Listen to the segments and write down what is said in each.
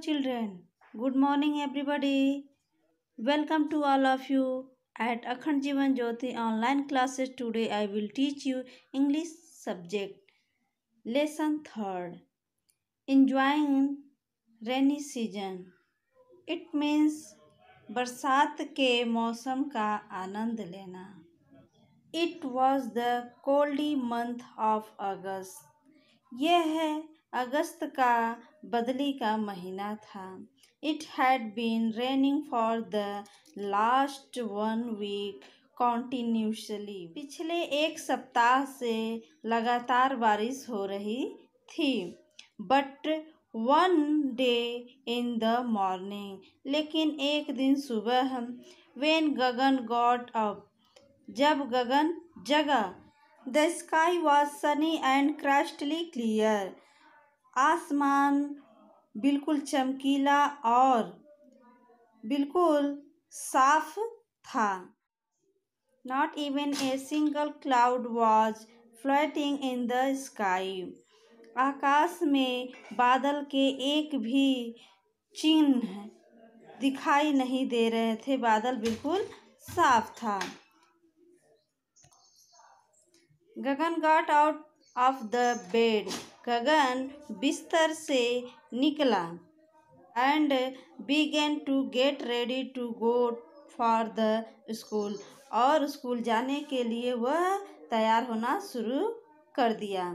children. Good morning, everybody. Welcome to all of you at Akhand Jeevan Jyoti online classes. Today, I will teach you English subject. Lesson 3rd. Enjoying rainy season. It means बरसात के मौसम का आनंद लेना. It was the coldy month of August. यह अगस्त का बदली का महीना था. It had been raining for the last 1 week continuously. पिछले एक सप्ताह से लगातार बारिश हो रही थी. But one day in the morning, लेकिन एक दिन सुबह, when गगन got up, जब गगन जगा, the sky was sunny and crystal clear. आसमान बिल्कुल चमकीला और बिल्कुल साफ था. Not even a single cloud was floating in the sky. आकाश में बादल के एक भी चिन्ह दिखाई नहीं दे रहे थे. बादल बिल्कुल साफ था. गगन got out of the bed. गगन बिस्तर से निकला. And began to get ready to go for the school. और स्कूल जाने के लिए वह तैयार होना शुरू कर दिया.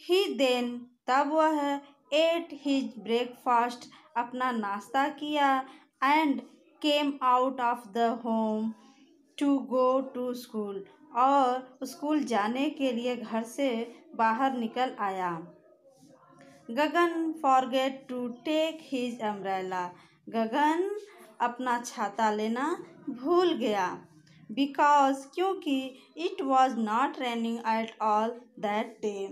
He then, तब वह ate his breakfast, अपना नाश्ता किया. And came out of the home to go to school. और स्कूल जाने के लिए घर से बाहर निकल आया. गगन forget to take his umbrella. गगन अपना छाता लेना भूल गया. Because, क्योंकि it was not raining at all that day.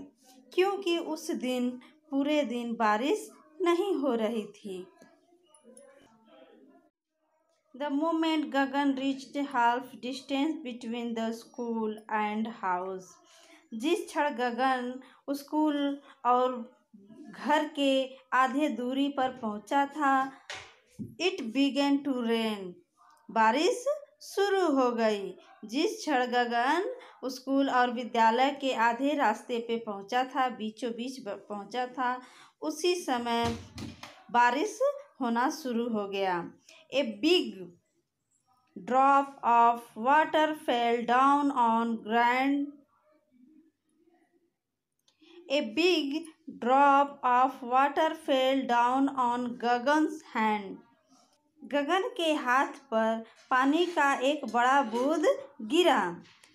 क्योंकि उस दिन पूरे दिन बारिश नहीं हो रही थी. The moment Gagan reached half distance between the school and house. जिस क्षण गगन स्कूल और घर के आधे दूरी पर पहुंचा था, it began to rain. बारिश शुरू हो गई. जिस क्षण गगन स्कूल और विद्यालय के आधे रास्ते पे पहुंचा था, बीचों बीच पहुंचा था, उसी समय बारिश होना शुरू हो गया. A big drop of water fell down on ground. A big drop of water fell down on गगन's hand. गगन के हाथ पर पानी का एक बड़ा बूंद गिरा.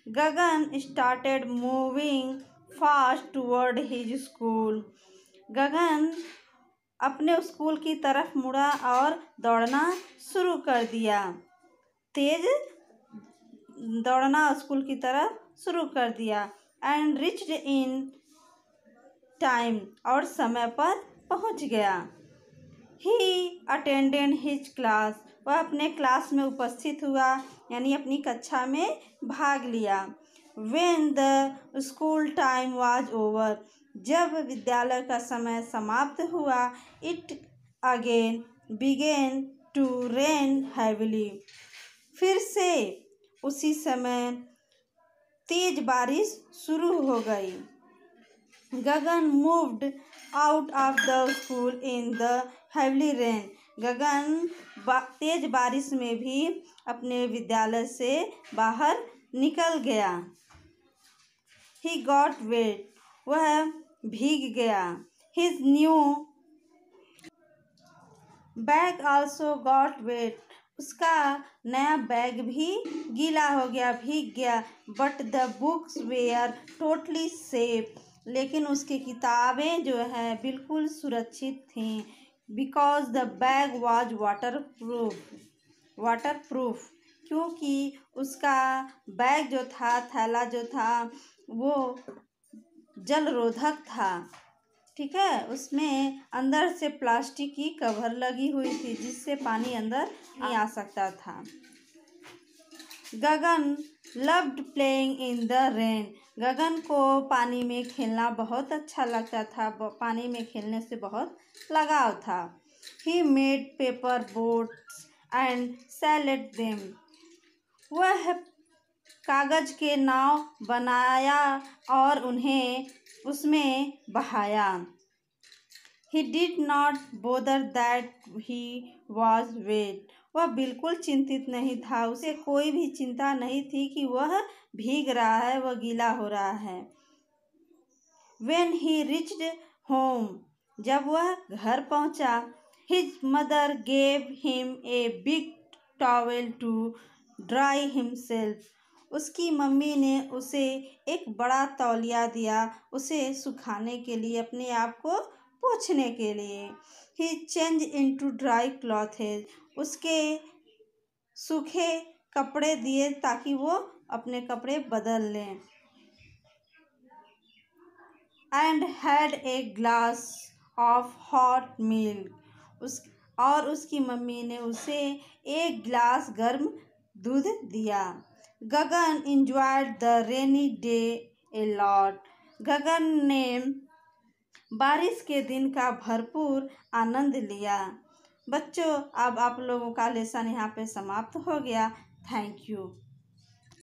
गगन started moving fast toward his school. गगन अपने स्कूल की तरफ मुड़ा और दौड़ना शुरू कर दिया. तेज दौड़ना स्कूल की तरफ शुरू कर दिया. And reached in time, और समय पर पहुंच गया. He attended his class. वह अपने क्लास में उपस्थित हुआ, यानी अपनी कक्षा में भाग लिया. When the school time was over, जब विद्यालय का समय समाप्त हुआ, it again began to rain heavily. फिर से उसी समय तेज बारिश शुरू हो गई. गगन moved out of the school in the heavy rain. गगन तेज बारिश में भी अपने विद्यालय से बाहर निकल गया. He got wet. वह भीग गया. His new bag also got wet. उसका नया बैग भी गीला हो गया, भीग गया. But the books were totally safe. लेकिन उसकी किताबें जो है बिल्कुल सुरक्षित थीं. Because the bag was waterproof. क्योंकि उसका बैग जो था, थैला जो था, वो जलरोधक था. ठीक है, उसमें अंदर से प्लास्टिक की कवर लगी हुई थी, जिससे पानी अंदर नहीं आ सकता था. गगन loved playing in the rain. गगन को पानी में खेलना बहुत अच्छा लगता था, पानी में खेलने से बहुत लगाव था. He made paper boats and sailed them. वह कागज के नाव बनाया और उन्हें उसमें बहाया. He did not bother that he was wet. वह बिल्कुल चिंतित नहीं था, उसे कोई भी चिंता नहीं थी कि वह भीग रहा है, वह गीला हो रहा है. When he reached home, जब वह घर पहुंचा, his mother gave him a big towel to dry himself. उसकी मम्मी ने उसे एक बड़ा तौलिया दिया, उसे सुखाने के लिए, अपने आप को पोंछने के लिए. He changed into dry clothes. उसके सूखे कपड़े दिए ताकि वो अपने कपड़े बदल लें. And had a glass of hot milk. और उसकी मम्मी ने उसे एक गिलास गर्म दूध दिया. गगन enjoyed the rainy day a lot. गगन ने बारिश के दिन का भरपूर आनंद लिया. बच्चों, अब आप लोगों का लेसन यहाँ पे समाप्त हो गया. Thank you.